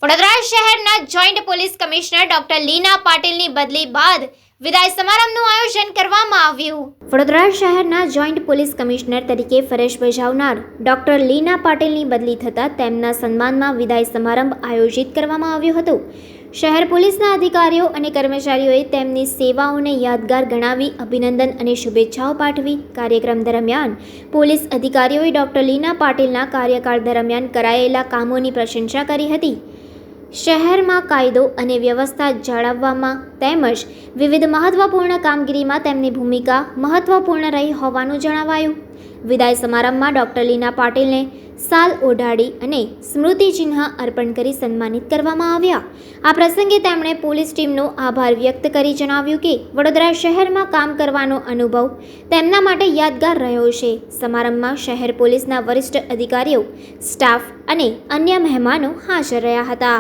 વડોદરા શહેરના joint police commissioner doctor લીના પાટીલની બદલી બાદ વિદાય સમારંભનું આયોજન કરવામાં આવ્યું. વડોદરા શહેરના જોઈન્ટ પોલીસ કમિશનર તરીકે ફરજ બજાવનાર ડોક્ટર લીના પાટીલની બદલી થતાં તેમના સન્માનમાં વિદાય સમારંભ આયોજિત કરવામાં આવ્યો હતો. શહેર પોલીસના અધિકારીઓ અને કર્મચારીઓએ તેમની સેવાઓને યાદગાર ગણાવી અભિનંદન અને શુભેચ્છાઓ પાઠવી. કાર્યક્રમ દરમિયાન પોલીસ અધિકારીઓએ ડોક્ટર લીના પાટીલના કાર્યકાળ દરમિયાન કરાયેલા કામોની પ્રશંસા કરી હતી. શહેરમાં કાયદો અને વ્યવસ્થા જાળવવામાં તેમજ વિવિધ મહત્વપૂર્ણ કામગીરીમાં તેમની ભૂમિકા મહત્વપૂર્ણ રહી હોવાનું જણાવાયું. વિદાય સમારંભમાં ડોક્ટર લીના પાટીલને શાલ ઓઢાડી અને સ્મૃતિચિહ્ન અર્પણ કરી સન્માનિત કરવામાં આવ્યા. આ પ્રસંગે તેમણે પોલીસ ટીમનો આભાર વ્યક્ત કરી જણાવ્યું કે વડોદરા શહેરમાં કામ કરવાનો અનુભવ તેમના માટે યાદગાર રહ્યો છે. સમારંભમાં શહેર પોલીસના વરિષ્ઠ અધિકારીઓ, સ્ટાફ અને અન્ય મહેમાનો હાજર રહ્યા હતા.